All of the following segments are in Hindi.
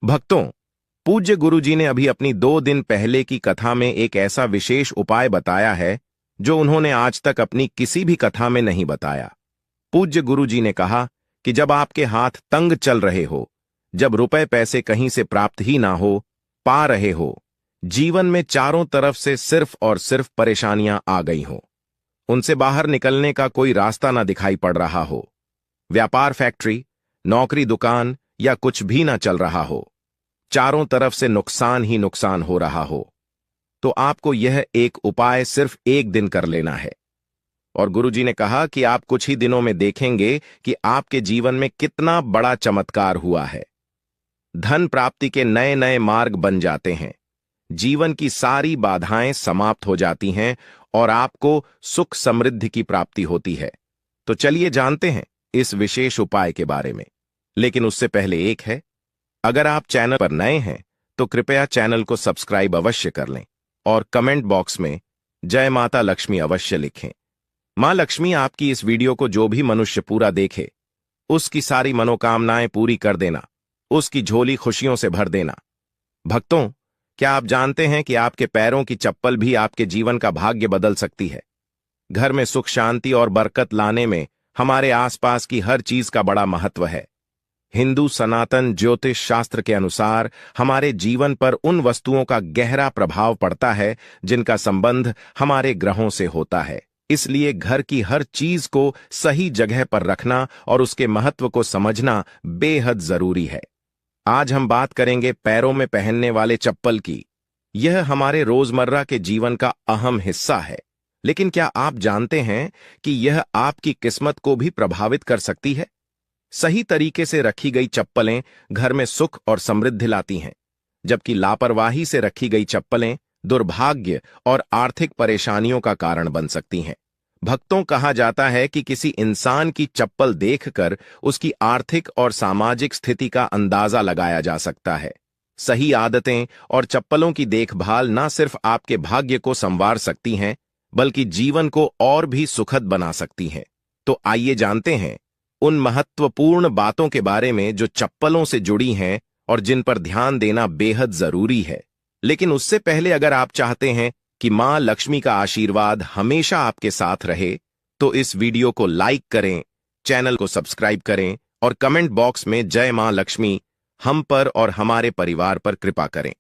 भक्तों, पूज्य गुरुजी ने अभी अपनी 2 दिन पहले की कथा में एक ऐसा विशेष उपाय बताया है जो उन्होंने आज तक अपनी किसी भी कथा में नहीं बताया। पूज्य गुरुजी ने कहा कि जब आपके हाथ तंग चल रहे हो, जब रुपए पैसे कहीं से प्राप्त ही ना हो पा रहे हो, जीवन में चारों तरफ से सिर्फ और सिर्फ परेशानियां आ गई हो, उनसे बाहर निकलने का कोई रास्ता ना दिखाई पड़ रहा हो, व्यापार फैक्ट्री, नौकरी दुकान या कुछ भी ना चल रहा हो, चारों तरफ से नुकसान ही नुकसान हो रहा हो, तो आपको यह एक उपाय सिर्फ 1 दिन कर लेना है। और गुरुजी ने कहा कि आप कुछ ही दिनों में देखेंगे कि आपके जीवन में कितना बड़ा चमत्कार हुआ है। धन प्राप्ति के नए नए मार्ग बन जाते हैं, जीवन की सारी बाधाएं समाप्त हो जाती हैं और आपको सुख समृद्धि की प्राप्ति होती है। तो चलिए जानते हैं इस विशेष उपाय के बारे में। लेकिन उससे पहले एक है, अगर आप चैनल पर नए हैं तो कृपया चैनल को सब्सक्राइब अवश्य कर लें और कमेंट बॉक्स में जय माता लक्ष्मी अवश्य लिखें। मां लक्ष्मी आपकी इस वीडियो को जो भी मनुष्य पूरा देखे, उसकी सारी मनोकामनाएं पूरी कर देना, उसकी झोली खुशियों से भर देना। भक्तों, क्या आप जानते हैं कि आपके पैरों की चप्पल भी आपके जीवन का भाग्य बदल सकती है? घर में सुख शांति और बरकत लाने में हमारे आसपास की हर चीज का बड़ा महत्व है। हिंदू सनातन ज्योतिष शास्त्र के अनुसार हमारे जीवन पर उन वस्तुओं का गहरा प्रभाव पड़ता है जिनका संबंध हमारे ग्रहों से होता है। इसलिए घर की हर चीज को सही जगह पर रखना और उसके महत्व को समझना बेहद जरूरी है। आज हम बात करेंगे पैरों में पहनने वाले चप्पल की। यह हमारे रोजमर्रा के जीवन का अहम हिस्सा है, लेकिन क्या आप जानते हैं कि यह आपकी किस्मत को भी प्रभावित कर सकती है? सही तरीके से रखी गई चप्पलें घर में सुख और समृद्धि लाती हैं, जबकि लापरवाही से रखी गई चप्पलें दुर्भाग्य और आर्थिक परेशानियों का कारण बन सकती हैं। भक्तों, कहा जाता है कि किसी इंसान की चप्पल देखकर उसकी आर्थिक और सामाजिक स्थिति का अंदाजा लगाया जा सकता है। सही आदतें और चप्पलों की देखभाल न सिर्फ आपके भाग्य को संवार सकती हैं, बल्कि जीवन को और भी सुखद बना सकती हैं। तो आइए जानते हैं उन महत्वपूर्ण बातों के बारे में जो चप्पलों से जुड़ी हैं और जिन पर ध्यान देना बेहद जरूरी है। लेकिन उससे पहले अगर आप चाहते हैं कि मां लक्ष्मी का आशीर्वाद हमेशा आपके साथ रहे, तो इस वीडियो को लाइक करें, चैनल को सब्सक्राइब करें और कमेंट बॉक्स में जय मां लक्ष्मी हम पर और हमारे परिवार पर कृपा करें,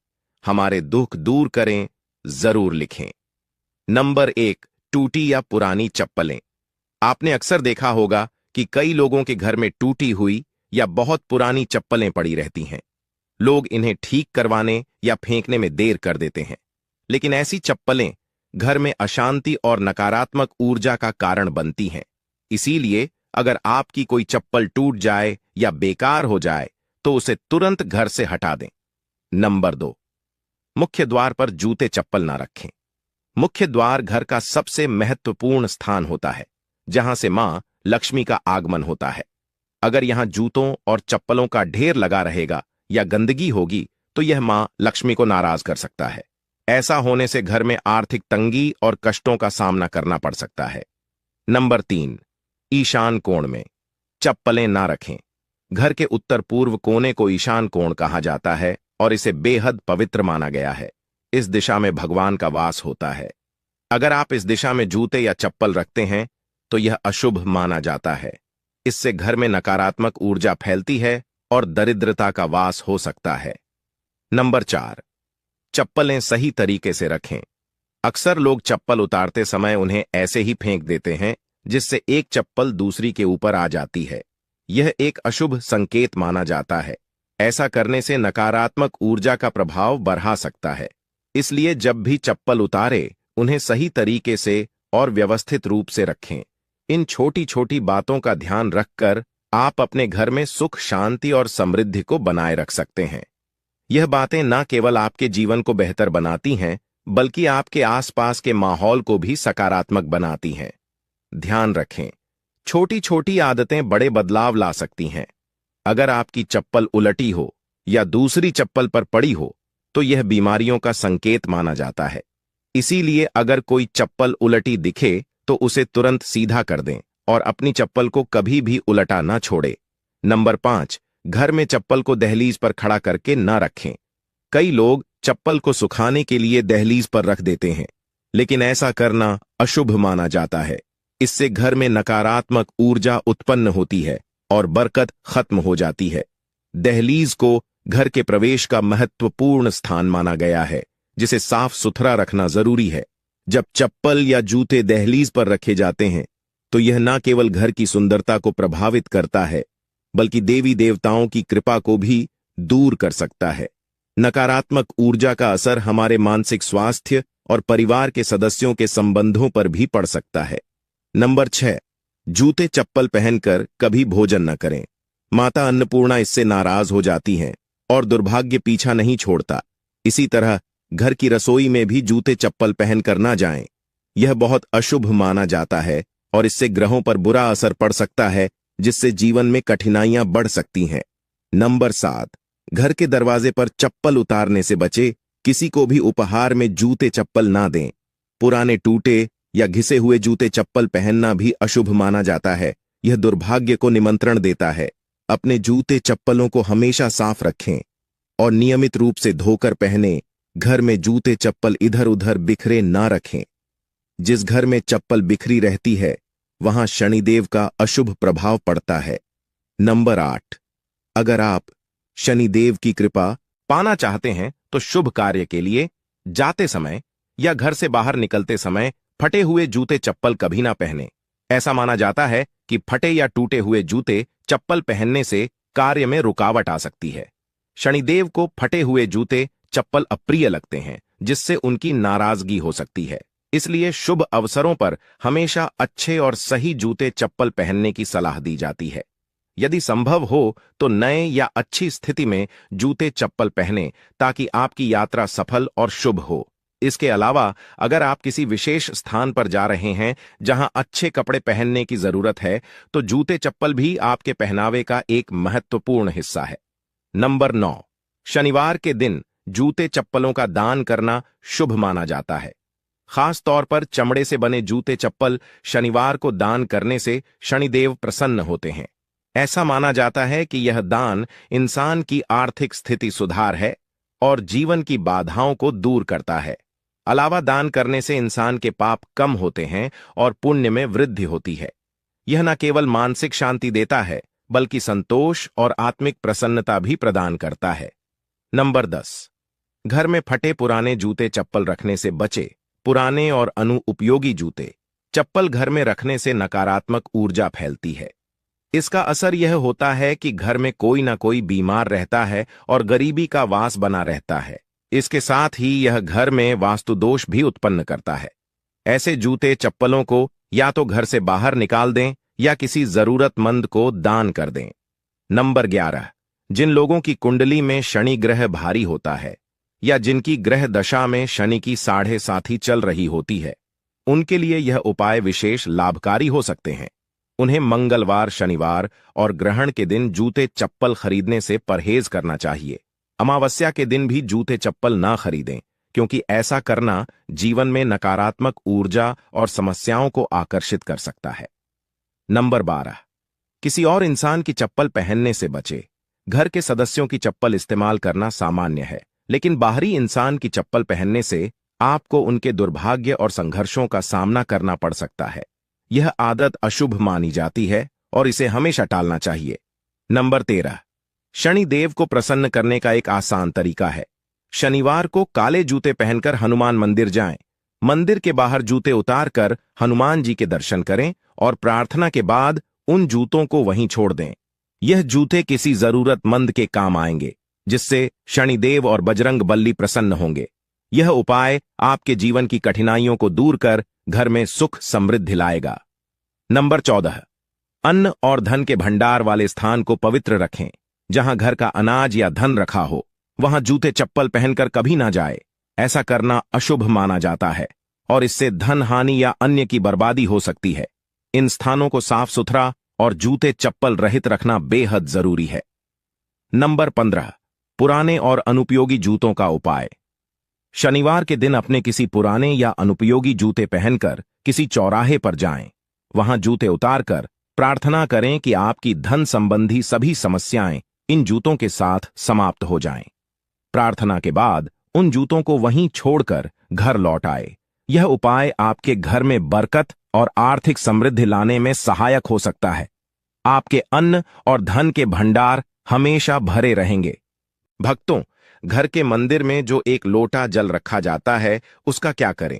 हमारे दुख दूर करें, जरूर लिखें। नंबर 1, टूटी या पुरानी चप्पलें। आपने अक्सर देखा होगा कि कई लोगों के घर में टूटी हुई या बहुत पुरानी चप्पलें पड़ी रहती हैं। लोग इन्हें ठीक करवाने या फेंकने में देर कर देते हैं, लेकिन ऐसी चप्पलें घर में अशांति और नकारात्मक ऊर्जा का कारण बनती हैं। इसीलिए अगर आपकी कोई चप्पल टूट जाए या बेकार हो जाए तो उसे तुरंत घर से हटा दें। नंबर 2, मुख्य द्वार पर जूते चप्पल ना रखें। मुख्य द्वार घर का सबसे महत्वपूर्ण स्थान होता है, जहां से मां लक्ष्मी का आगमन होता है। अगर यहां जूतों और चप्पलों का ढेर लगा रहेगा या गंदगी होगी तो यह मां लक्ष्मी को नाराज कर सकता है। ऐसा होने से घर में आर्थिक तंगी और कष्टों का सामना करना पड़ सकता है। नंबर 3, ईशान कोण में चप्पलें ना रखें। घर के उत्तर पूर्व कोने को ईशान कोण कहा जाता है और इसे बेहद पवित्र माना गया है। इस दिशा में भगवान का वास होता है। अगर आप इस दिशा में जूते या चप्पल रखते हैं तो यह अशुभ माना जाता है। इससे घर में नकारात्मक ऊर्जा फैलती है और दरिद्रता का वास हो सकता है। नंबर 4, चप्पलें सही तरीके से रखें। अक्सर लोग चप्पल उतारते समय उन्हें ऐसे ही फेंक देते हैं, जिससे एक चप्पल दूसरी के ऊपर आ जाती है। यह एक अशुभ संकेत माना जाता है। ऐसा करने से नकारात्मक ऊर्जा का प्रभाव बढ़ा सकता है। इसलिए जब भी चप्पल उतारे, उन्हें सही तरीके से और व्यवस्थित रूप से रखें। इन छोटी छोटी बातों का ध्यान रखकर आप अपने घर में सुख शांति और समृद्धि को बनाए रख सकते हैं। यह बातें न केवल आपके जीवन को बेहतर बनाती हैं, बल्कि आपके आसपास के माहौल को भी सकारात्मक बनाती हैं। ध्यान रखें, छोटी छोटी आदतें बड़े बदलाव ला सकती हैं। अगर आपकी चप्पल उलटी हो या दूसरी चप्पल पर पड़ी हो तो यह बीमारियों का संकेत माना जाता है। इसीलिए अगर कोई चप्पल उलटी दिखे तो उसे तुरंत सीधा कर दें और अपनी चप्पल को कभी भी उलटा ना छोड़े। नंबर 5, घर में चप्पल को दहलीज पर खड़ा करके न रखें। कई लोग चप्पल को सुखाने के लिए दहलीज पर रख देते हैं, लेकिन ऐसा करना अशुभ माना जाता है। इससे घर में नकारात्मक ऊर्जा उत्पन्न होती है और बरकत खत्म हो जाती है। दहलीज को घर के प्रवेश का महत्वपूर्ण स्थान माना गया है, जिसे साफ सुथरा रखना जरूरी है। जब चप्पल या जूते दहलीज पर रखे जाते हैं तो यह न केवल घर की सुंदरता को प्रभावित करता है, बल्कि देवी देवताओं की कृपा को भी दूर कर सकता है। नकारात्मक ऊर्जा का असर हमारे मानसिक स्वास्थ्य और परिवार के सदस्यों के संबंधों पर भी पड़ सकता है। नंबर 6, जूते चप्पल पहनकर कभी भोजन न करें। माता अन्नपूर्णा इससे नाराज हो जाती हैं और दुर्भाग्य पीछा नहीं छोड़ता। इसी तरह घर की रसोई में भी जूते चप्पल पहनकर ना जाएं। यह बहुत अशुभ माना जाता है और इससे ग्रहों पर बुरा असर पड़ सकता है, जिससे जीवन में कठिनाइयां बढ़ सकती हैं। नंबर 7, घर के दरवाजे पर चप्पल उतारने से बचे। किसी को भी उपहार में जूते चप्पल ना दें। पुराने टूटे या घिसे हुए जूते चप्पल पहनना भी अशुभ माना जाता है। यह दुर्भाग्य को निमंत्रण देता है। अपने जूते चप्पलों को हमेशा साफ रखें और नियमित रूप से धोकर पहनें। घर में जूते चप्पल इधर उधर बिखरे ना रखें। जिस घर में चप्पल बिखरी रहती है वहां शनिदेव का अशुभ प्रभाव पड़ता है। नंबर 8, अगर आप शनिदेव की कृपा पाना चाहते हैं तो शुभ कार्य के लिए जाते समय या घर से बाहर निकलते समय फटे हुए जूते चप्पल कभी ना पहने। ऐसा माना जाता है कि फटे या टूटे हुए जूते चप्पल पहनने से कार्य में रुकावट आ सकती है। शनिदेव को फटे हुए जूते चप्पल अप्रिय लगते हैं, जिससे उनकी नाराजगी हो सकती है। इसलिए शुभ अवसरों पर हमेशा अच्छे और सही जूते चप्पल पहनने की सलाह दी जाती है। यदि संभव हो तो नए या अच्छी स्थिति में जूते चप्पल पहनें, ताकि आपकी यात्रा सफल और शुभ हो। इसके अलावा अगर आप किसी विशेष स्थान पर जा रहे हैं जहां अच्छे कपड़े पहनने की जरूरत है, तो जूते चप्पल भी आपके पहनावे का एक महत्वपूर्ण हिस्सा है। नंबर 9, शनिवार के दिन जूते चप्पलों का दान करना शुभ माना जाता है। खास तौर पर चमड़े से बने जूते चप्पल शनिवार को दान करने से शनिदेव प्रसन्न होते हैं। ऐसा माना जाता है कि यह दान इंसान की आर्थिक स्थिति सुधार है और जीवन की बाधाओं को दूर करता है। अलावा दान करने से इंसान के पाप कम होते हैं और पुण्य में वृद्धि होती है। यह न केवल मानसिक शांति देता है, बल्कि संतोष और आत्मिक प्रसन्नता भी प्रदान करता है। नंबर 10, घर में फटे पुराने जूते चप्पल रखने से बचे। पुराने और अनुपयोगी जूते चप्पल घर में रखने से नकारात्मक ऊर्जा फैलती है। इसका असर यह होता है कि घर में कोई ना कोई बीमार रहता है और गरीबी का वास बना रहता है। इसके साथ ही यह घर में वास्तु दोष भी उत्पन्न करता है। ऐसे जूते चप्पलों को या तो घर से बाहर निकाल दें या किसी जरूरतमंद को दान कर दें। नंबर 11, जिन लोगों की कुंडली में शनि ग्रह भारी होता है या जिनकी ग्रह दशा में शनि की 7.5 चल रही होती है, उनके लिए यह उपाय विशेष लाभकारी हो सकते हैं। उन्हें मंगलवार, शनिवार और ग्रहण के दिन जूते चप्पल खरीदने से परहेज करना चाहिए। अमावस्या के दिन भी जूते चप्पल ना खरीदें, क्योंकि ऐसा करना जीवन में नकारात्मक ऊर्जा और समस्याओं को आकर्षित कर सकता है। नंबर 12, किसी और इंसान की चप्पल पहनने से बचे। घर के सदस्यों की चप्पल इस्तेमाल करना सामान्य है, लेकिन बाहरी इंसान की चप्पल पहनने से आपको उनके दुर्भाग्य और संघर्षों का सामना करना पड़ सकता है। यह आदत अशुभ मानी जाती है और इसे हमेशा टालना चाहिए। नंबर 13, शनि देव को प्रसन्न करने का एक आसान तरीका है। शनिवार को काले जूते पहनकर हनुमान मंदिर जाएं। मंदिर के बाहर जूते उतारकर हनुमान जी के दर्शन करें और प्रार्थना के बाद उन जूतों को वहीं छोड़ दें। यह जूते किसी जरूरतमंद के काम आएंगे, जिससे शनिदेव और बजरंग बली प्रसन्न होंगे। यह उपाय आपके जीवन की कठिनाइयों को दूर कर घर में सुख समृद्धि लाएगा। नंबर 14, अन्न और धन के भंडार वाले स्थान को पवित्र रखें। जहां घर का अनाज या धन रखा हो, वहां जूते चप्पल पहनकर कभी ना जाए। ऐसा करना अशुभ माना जाता है और इससे धन हानि या अन्य की बर्बादी हो सकती है। इन स्थानों को साफ सुथरा और जूते चप्पल रहित रखना बेहद जरूरी है। नंबर 15, पुराने और अनुपयोगी जूतों का उपाय। शनिवार के दिन अपने किसी पुराने या अनुपयोगी जूते पहनकर किसी चौराहे पर जाएं। वहां जूते उतारकर प्रार्थना करें कि आपकी धन संबंधी सभी समस्याएं इन जूतों के साथ समाप्त हो जाएं। प्रार्थना के बाद उन जूतों को वहीं छोड़कर घर लौट आए। यह उपाय आपके घर में बरकत और आर्थिक समृद्धि लाने में सहायक हो सकता है। आपके अन्न और धन के भंडार हमेशा भरे रहेंगे। भक्तों, घर के मंदिर में जो एक लोटा जल रखा जाता है, उसका क्या करें?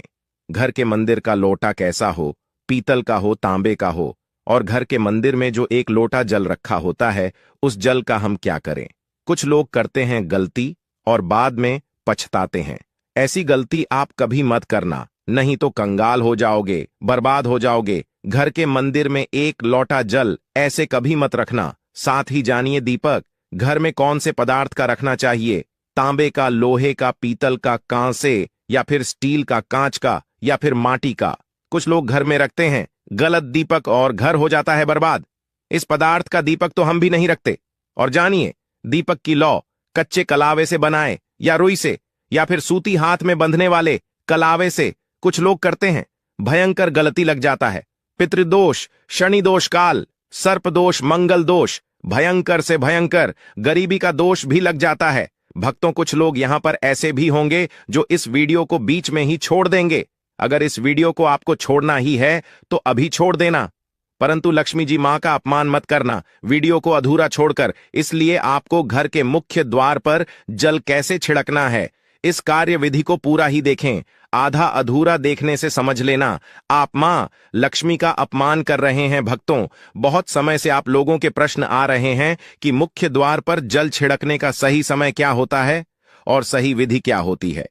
घर के मंदिर का लोटा कैसा हो, पीतल का हो, तांबे का हो, और घर के मंदिर में जो एक लोटा जल रखा होता है, उस जल का हम क्या करें? कुछ लोग करते हैं गलती और बाद में पछताते हैं। ऐसी गलती आप कभी मत करना, नहीं तो कंगाल हो जाओगे, बर्बाद हो जाओगे। घर के मंदिर में एक लोटा जल ऐसे कभी मत रखना। साथ ही जानिए दीपक घर में कौन से पदार्थ का रखना चाहिए, तांबे का, लोहे का, पीतल का, कांसे या फिर स्टील का, कांच का या फिर माटी का। कुछ लोग घर में रखते हैं गलत दीपक और घर हो जाता है बर्बाद। इस पदार्थ का दीपक तो हम भी नहीं रखते। और जानिए दीपक की लौ कच्चे कलावे से बनाए या रुई से या फिर सूती हाथ में बंधने वाले कलावे से कुछ लोग करते हैं, भयंकर गलती लग जाता है। पितृदोष, शनि दोष काल, सर्प दोष, मंगल दोष, भयंकर से भयंकर गरीबी का दोष भी लग जाता है। भक्तों, कुछ लोग यहां पर ऐसे भी होंगे जो इस वीडियो को बीच में ही छोड़ देंगे। अगर इस वीडियो को आपको छोड़ना ही है तो अभी छोड़ देना, परंतु लक्ष्मी जी मां का अपमान मत करना वीडियो को अधूरा छोड़कर। इसलिए आपको घर के मुख्य द्वार पर जल कैसे छिड़कना है, इस कार्य विधि को पूरा ही देखें। आधा अधूरा देखने से समझ लेना आप मां लक्ष्मी का अपमान कर रहे हैं। भक्तों, बहुत समय से आप लोगों के प्रश्न आ रहे हैं कि मुख्य द्वार पर जल छिड़कने का सही समय क्या होता है और सही विधि क्या होती है।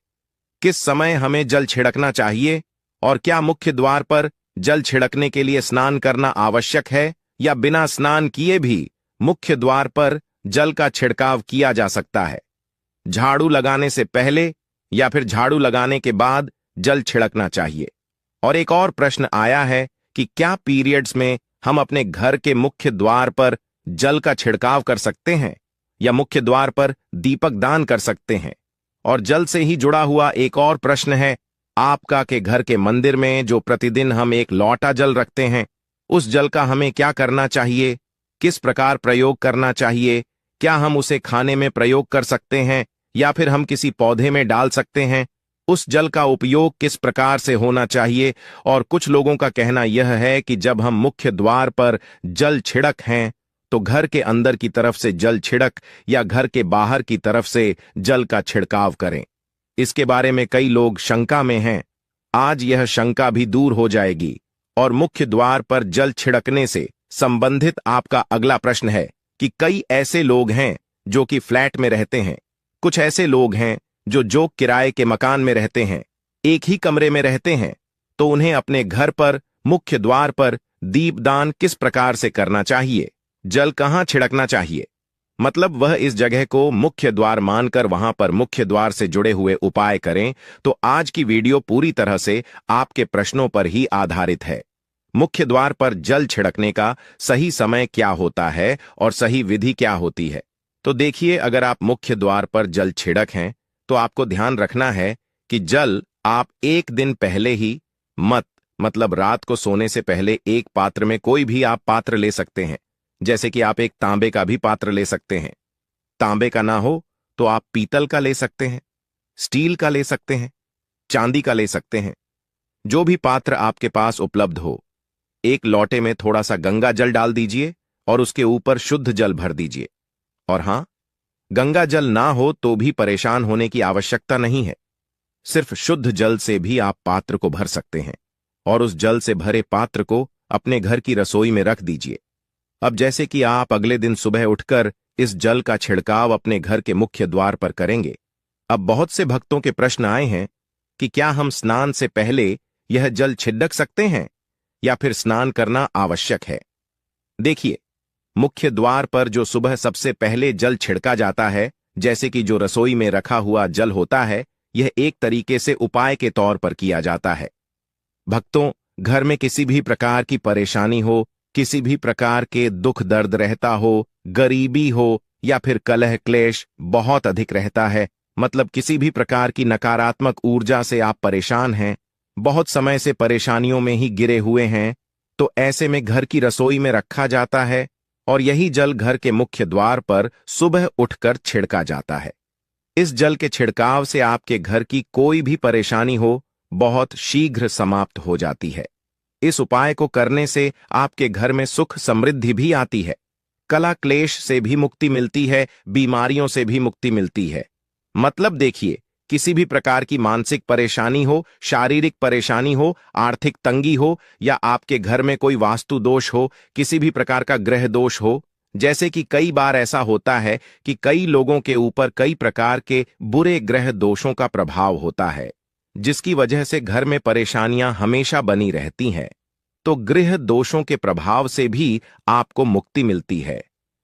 किस समय हमें जल छिड़कना चाहिए और क्या मुख्य द्वार पर जल छिड़कने के लिए स्नान करना आवश्यक है या बिना स्नान किए भी मुख्य द्वार पर जल का छिड़काव किया जा सकता है। झाड़ू लगाने से पहले या फिर झाड़ू लगाने के बाद जल छिड़कना चाहिए। और एक और प्रश्न आया है कि क्या पीरियड्स में हम अपने घर के मुख्य द्वार पर जल का छिड़काव कर सकते हैं या मुख्य द्वार पर दीपक दान कर सकते हैं। और जल से ही जुड़ा हुआ एक और प्रश्न है आपका के घर के मंदिर में जो प्रतिदिन हम एक लोटा जल रखते हैं, उस जल का हमें क्या करना चाहिए, किस प्रकार प्रयोग करना चाहिए, क्या हम उसे खाने में प्रयोग कर सकते हैं या फिर हम किसी पौधे में डाल सकते हैं, उस जल का उपयोग किस प्रकार से होना चाहिए। और कुछ लोगों का कहना यह है कि जब हम मुख्य द्वार पर जल छिड़क हैं तो घर के अंदर की तरफ से जल छिड़क या घर के बाहर की तरफ से जल का छिड़काव करें। इसके बारे में कई लोग शंका में हैं। आज यह शंका भी दूर हो जाएगी। और मुख्य द्वार पर जल छिड़कने से संबंधित आपका अगला प्रश्न है कि कई ऐसे लोग हैं जो कि फ्लैट में रहते हैं, कुछ ऐसे लोग हैं जो किराए के मकान में रहते हैं, एक ही कमरे में रहते हैं, तो उन्हें अपने घर पर मुख्य द्वार पर दीपदान किस प्रकार से करना चाहिए, जल कहां छिड़कना चाहिए, मतलब वह इस जगह को मुख्य द्वार मानकर वहां पर मुख्य द्वार से जुड़े हुए उपाय करें। तो आज की वीडियो पूरी तरह से आपके प्रश्नों पर ही आधारित है। मुख्य द्वार पर जल छिड़कने का सही समय क्या होता है और सही विधि क्या होती है। तो देखिए, अगर आप मुख्य द्वार पर जल छिड़क हैं तो आपको ध्यान रखना है कि जल आप एक दिन पहले ही मतलब रात को सोने से पहले एक पात्र में, कोई भी आप पात्र ले सकते हैं, जैसे कि आप एक तांबे का भी पात्र ले सकते हैं। तांबे का ना हो तो आप पीतल का ले सकते हैं, स्टील का ले सकते हैं, चांदी का ले सकते हैं, जो भी पात्र आपके पास उपलब्ध हो। एक लोटे में थोड़ा सा गंगा जल डाल दीजिए और उसके ऊपर शुद्ध जल भर दीजिए। और हां, गंगा जल ना हो तो भी परेशान होने की आवश्यकता नहीं है। सिर्फ शुद्ध जल से भी आप पात्र को भर सकते हैं और उस जल से भरे पात्र को अपने घर की रसोई में रख दीजिए। अब जैसे कि आप अगले दिन सुबह उठकर इस जल का छिड़काव अपने घर के मुख्य द्वार पर करेंगे। अब बहुत से भक्तों के प्रश्न आए हैं कि क्या हम स्नान से पहले यह जल छिड़क सकते हैं या फिर स्नान करना आवश्यक है। देखिए, मुख्य द्वार पर जो सुबह सबसे पहले जल छिड़का जाता है, जैसे कि जो रसोई में रखा हुआ जल होता है, यह एक तरीके से उपाय के तौर पर किया जाता है। भक्तों, घर में किसी भी प्रकार की परेशानी हो, किसी भी प्रकार के दुख दर्द रहता हो, गरीबी हो या फिर कलह क्लेश बहुत अधिक रहता है, मतलब किसी भी प्रकार की नकारात्मक ऊर्जा से आप परेशान हैं, बहुत समय से परेशानियों में ही गिरे हुए हैं, तो ऐसे में घर की रसोई में रखा जाता है और यही जल घर के मुख्य द्वार पर सुबह उठकर छिड़का जाता है। इस जल के छिड़काव से आपके घर की कोई भी परेशानी हो बहुत शीघ्र समाप्त हो जाती है। इस उपाय को करने से आपके घर में सुख समृद्धि भी आती है, कला क्लेश से भी मुक्ति मिलती है, बीमारियों से भी मुक्ति मिलती है। मतलब देखिए, किसी भी प्रकार की मानसिक परेशानी हो, शारीरिक परेशानी हो, आर्थिक तंगी हो, या आपके घर में कोई वास्तु दोष हो, किसी भी प्रकार का ग्रह दोष हो, जैसे कि कई बार ऐसा होता है कि कई लोगों के ऊपर कई प्रकार के बुरे ग्रह दोषों का प्रभाव होता है, जिसकी वजह से घर में परेशानियां हमेशा बनी रहती हैं। तो गृह दोषों के प्रभाव से भी आपको मुक्ति मिलती है।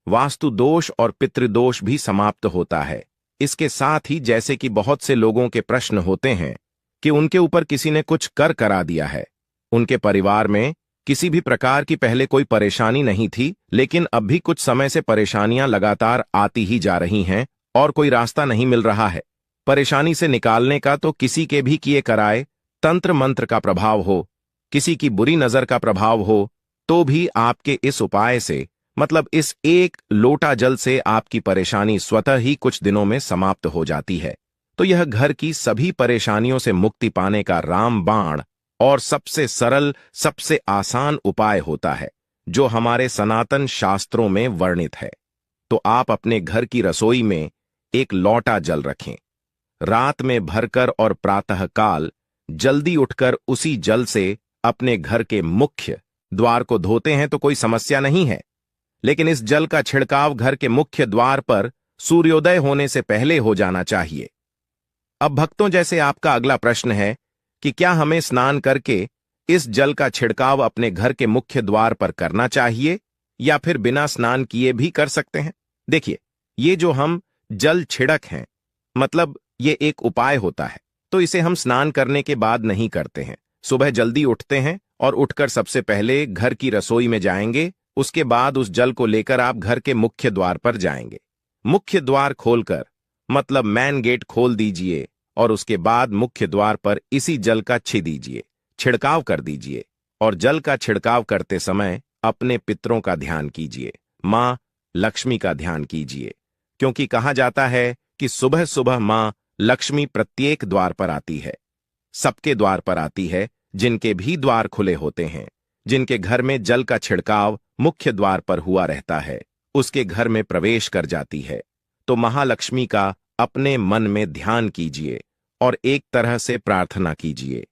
वास्तु दोष और पितृदोष भी समाप्त होता है। इसके साथ ही जैसे कि बहुत से लोगों के प्रश्न होते हैं कि उनके ऊपर किसी ने कुछ कर करा दिया है, उनके परिवार में किसी भी प्रकार की पहले कोई परेशानी नहीं थी, लेकिन अब भी कुछ समय से परेशानियां लगातार आती ही जा रही हैं और कोई रास्ता नहीं मिल रहा है। परेशानी से निकालने का तो किसी के भी किए कराए तंत्र मंत्र का प्रभाव हो, किसी की बुरी नजर का प्रभाव हो, तो भी आपके इस उपाय से, मतलब इस एक लोटा जल से, आपकी परेशानी स्वतः ही कुछ दिनों में समाप्त हो जाती है। तो यह घर की सभी परेशानियों से मुक्ति पाने का रामबाण और सबसे सरल, सबसे आसान उपाय होता है, जो हमारे सनातन शास्त्रों में वर्णित है। तो आप अपने घर की रसोई में एक लोटा जल रखें, रात में भरकर और प्रातःकाल जल्दी उठकर उसी जल से अपने घर के मुख्य द्वार को धोते हैं तो कोई समस्या नहीं है, लेकिन इस जल का छिड़काव घर के मुख्य द्वार पर सूर्योदय होने से पहले हो जाना चाहिए। अब भक्तों, जैसे आपका अगला प्रश्न है कि क्या हमें स्नान करके इस जल का छिड़काव अपने घर के मुख्य द्वार पर करना चाहिए या फिर बिना स्नान किए भी कर सकते हैं? देखिए, ये जो हम जल छिड़क हैं, मतलब ये एक उपाय होता है, तो इसे हम स्नान करने के बाद नहीं करते हैं। सुबह जल्दी उठते हैं और उठकर सबसे पहले घर की रसोई में जाएंगे, उसके बाद उस जल को लेकर आप घर के मुख्य द्वार पर जाएंगे। मुख्य द्वार खोलकर, मतलब मेन गेट खोल दीजिए और उसके बाद मुख्य द्वार पर इसी जल का छिड़काव कर दीजिए। और जल का छिड़काव करते समय अपने पितरों का ध्यान कीजिए, मां लक्ष्मी का ध्यान कीजिए, क्योंकि कहा जाता है कि सुबह सुबह मां लक्ष्मी प्रत्येक द्वार पर आती है, सबके द्वार पर आती है, जिनके भी द्वार खुले होते हैं, जिनके घर में जल का छिड़काव मुख्य द्वार पर हुआ रहता है, उसके घर में प्रवेश कर जाती है। तो महालक्ष्मी का अपने मन में ध्यान कीजिए और एक तरह से प्रार्थना कीजिए,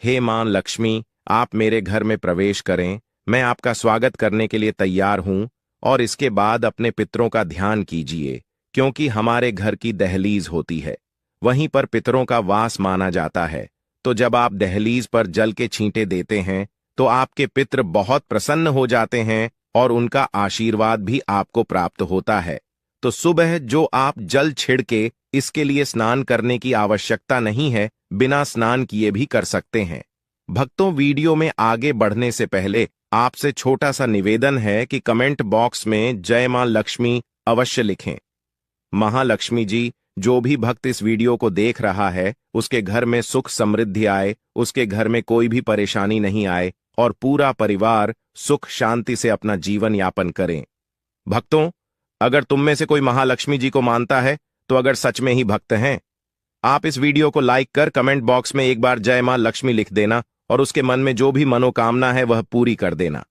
हे मां लक्ष्मी, आप मेरे घर में प्रवेश करें, मैं आपका स्वागत करने के लिए तैयार हूं। और इसके बाद अपने पितरों का ध्यान कीजिए, क्योंकि हमारे घर की दहलीज होती है, वहीं पर पितरों का वास माना जाता है। तो जब आप दहलीज पर जल के छींटे देते हैं तो आपके पितृ बहुत प्रसन्न हो जाते हैं और उनका आशीर्वाद भी आपको प्राप्त होता है। तो सुबह जो आप जल छिड़के, इसके लिए स्नान करने की आवश्यकता नहीं है, बिना स्नान किए भी कर सकते हैं। भक्तों, वीडियो में आगे बढ़ने से पहले आपसे छोटा सा निवेदन है कि कमेंट बॉक्स में जय मां लक्ष्मी अवश्य लिखें। महालक्ष्मी जी, जो भी भक्त इस वीडियो को देख रहा है, उसके घर में सुख समृद्धि आए, उसके घर में कोई भी परेशानी नहीं आए और पूरा परिवार सुख शांति से अपना जीवन यापन करें। भक्तों, अगर तुम में से कोई महालक्ष्मी जी को मानता है, तो अगर सच में ही भक्त हैं, आप इस वीडियो को लाइक कर कमेंट बॉक्स में एक बार जय मां लक्ष्मी लिख देना और उसके मन में जो भी मनोकामना है वह पूरी कर देना।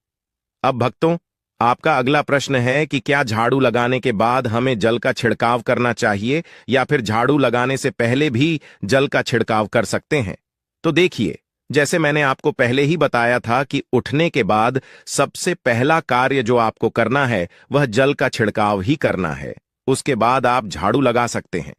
अब भक्तों, आपका अगला प्रश्न है कि क्या झाड़ू लगाने के बाद हमें जल का छिड़काव करना चाहिए या फिर झाड़ू लगाने से पहले भी जल का छिड़काव कर सकते हैं? तो देखिए, जैसे मैंने आपको पहले ही बताया था कि उठने के बाद सबसे पहला कार्य जो आपको करना है वह जल का छिड़काव ही करना है। उसके बाद आप झाड़ू लगा सकते हैं।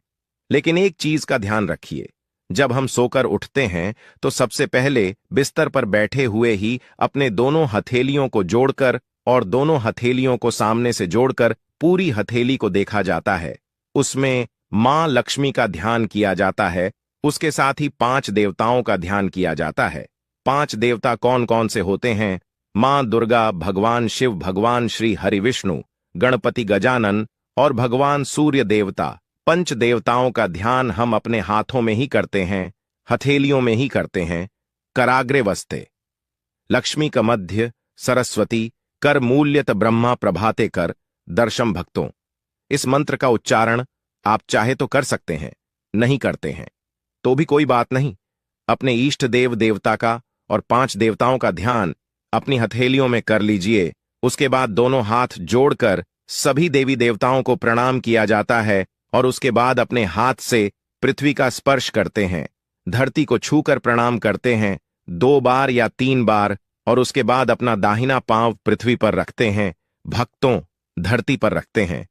लेकिन एक चीज का ध्यान रखिए, जब हम सोकर उठते हैं तो सबसे पहले बिस्तर पर बैठे हुए ही अपने दोनों हथेलियों को जोड़कर और दोनों हथेलियों को सामने से जोड़कर पूरी हथेली को देखा जाता है। उसमें मां लक्ष्मी का ध्यान किया जाता है। उसके साथ ही 5 देवताओं का ध्यान किया जाता है। 5 देवता कौन कौन से होते हैं? मां दुर्गा, भगवान शिव, भगवान श्री हरि विष्णु, गणपति गजानन और भगवान सूर्य देवता। 5 देवताओं का ध्यान हम अपने हाथों में ही करते हैं, हथेलियों में ही करते हैं। कराग्रे वस्ते, लक्ष्मी का मध्य, सरस्वती, कर मूल्यत ब्रह्मा प्रभाते कर दर्शम भक्तों। इस मंत्र का उच्चारण आप चाहे तो कर सकते हैं, नहीं करते हैं तो भी कोई बात नहीं। अपने इष्ट देव देवता का और 5 देवताओं का ध्यान अपनी हथेलियों में कर लीजिए। उसके बाद दोनों हाथ जोड़कर सभी देवी देवताओं को प्रणाम किया जाता है और उसके बाद अपने हाथ से पृथ्वी का स्पर्श करते हैं, धरती को छूकर प्रणाम करते हैं 2 बार या 3 बार, और उसके बाद अपना दाहिना पांव पृथ्वी पर रखते हैं, भक्तों धरती पर रखते हैं।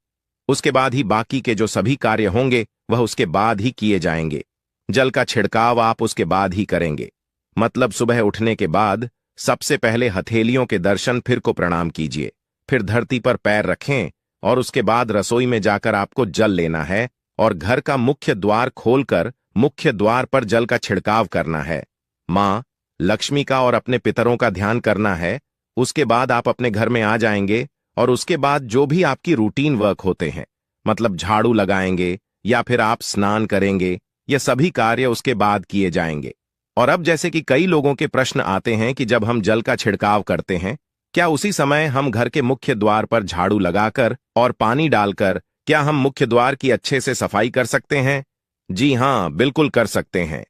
उसके बाद ही बाकी के जो सभी कार्य होंगे वह उसके बाद ही किए जाएंगे। जल का छिड़काव आप उसके बाद ही करेंगे। मतलब सुबह उठने के बाद सबसे पहले हथेलियों के दर्शन, फिर को प्रणाम कीजिए, फिर धरती पर पैर रखें और उसके बाद रसोई में जाकर आपको जल लेना है और घर का मुख्य द्वार खोलकर मुख्य द्वार पर जल का छिड़काव करना है। मां लक्ष्मी का और अपने पितरों का ध्यान करना है। उसके बाद आप अपने घर में आ जाएंगे और उसके बाद जो भी आपकी रूटीन वर्क होते हैं, मतलब झाड़ू लगाएंगे या फिर आप स्नान करेंगे, ये सभी कार्य उसके बाद किए जाएंगे। और अब जैसे कि कई लोगों के प्रश्न आते हैं कि जब हम जल का छिड़काव करते हैं, क्या उसी समय हम घर के मुख्य द्वार पर झाड़ू लगाकर और पानी डालकर क्या हम मुख्य द्वार की अच्छे से सफाई कर सकते हैं? जी हां, बिल्कुल कर सकते हैं।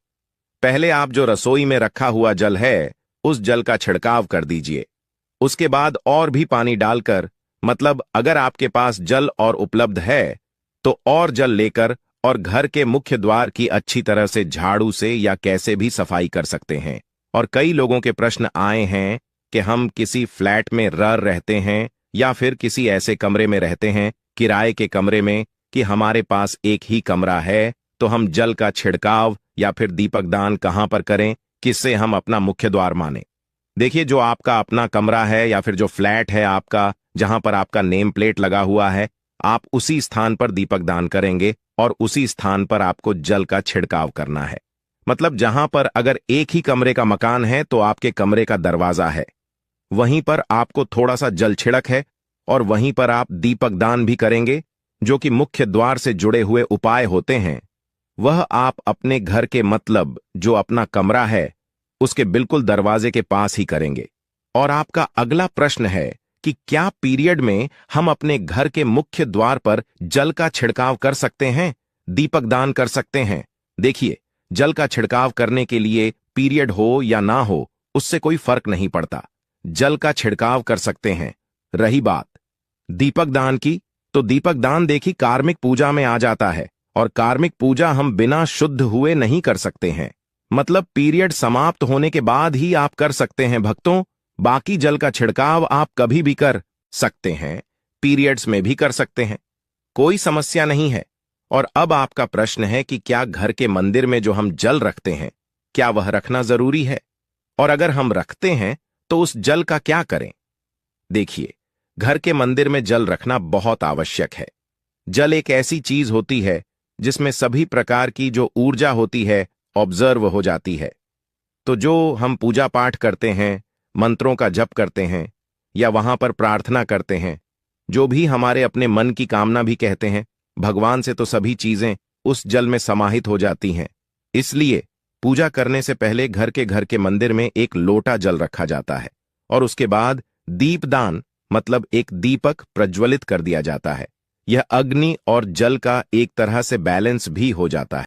पहले आप जो रसोई में रखा हुआ जल है उस जल का छिड़काव कर दीजिए। उसके बाद और भी पानी डालकर, मतलब अगर आपके पास जल और उपलब्ध है तो और जल लेकर और घर के मुख्य द्वार की अच्छी तरह से झाड़ू से या कैसे भी सफाई कर सकते हैं। और कई लोगों के प्रश्न आए हैं कि हम किसी फ्लैट में रहते हैं या फिर किसी ऐसे कमरे में रहते हैं, किराए के कमरे में, कि हमारे पास एक ही कमरा है, तो हम जल का छिड़काव या फिर दीपक दान कहां पर करें, किससे हम अपना मुख्य द्वार माने। देखिए, जो आपका अपना कमरा है या फिर जो फ्लैट है आपका, जहां पर आपका नेम प्लेट लगा हुआ है, आप उसी स्थान पर दीपक दान करेंगे और उसी स्थान पर आपको जल का छिड़काव करना है। मतलब जहां पर अगर एक ही कमरे का मकान है तो आपके कमरे का दरवाजा है, वहीं पर आपको थोड़ा सा जल छिड़क है और वहीं पर आप दीपक दान भी करेंगे। जो कि मुख्य द्वार से जुड़े हुए उपाय होते हैं वह आप अपने घर के, मतलब जो अपना कमरा है उसके बिल्कुल दरवाजे के पास ही करेंगे। और आपका अगला प्रश्न है कि क्या पीरियड में हम अपने घर के मुख्य द्वार पर जल का छिड़काव कर सकते हैं, दीपक दान कर सकते हैं? देखिए, जल का छिड़काव करने के लिए पीरियड हो या ना हो उससे कोई फर्क नहीं पड़ता, जल का छिड़काव कर सकते हैं। रही बात दीपक दान की, तो दीपक दान देखी कार्मिक पूजा में आ जाता है और कार्मिक पूजा हम बिना शुद्ध हुए नहीं कर सकते हैं। मतलब पीरियड समाप्त होने के बाद ही आप कर सकते हैं भक्तों। बाकी जल का छिड़काव आप कभी भी कर सकते हैं, पीरियड्स में भी कर सकते हैं, कोई समस्या नहीं है। और अब आपका प्रश्न है कि क्या घर के मंदिर में जो हम जल रखते हैं क्या वह रखना जरूरी है, और अगर हम रखते हैं तो उस जल का क्या करें? देखिए, घर के मंदिर में जल रखना बहुत आवश्यक है। जल एक ऐसी चीज होती है जिसमें सभी प्रकार की जो ऊर्जा होती है ऑब्जर्व हो जाती है। तो जो हम पूजा पाठ करते हैं, मंत्रों का जप करते हैं या वहां पर प्रार्थना करते हैं, जो भी हमारे अपने मन की कामना भी कहते हैं भगवान से, तो सभी चीजें उस जल में समाहित हो जाती हैं। इसलिए पूजा करने से पहले घर के मंदिर में एक लोटा जल रखा जाता है और उसके बाद दीपदान, मतलब एक दीपक प्रज्वलित कर दिया जाता है। यह अग्नि और जल का एक तरह से बैलेंस भी हो जाता है।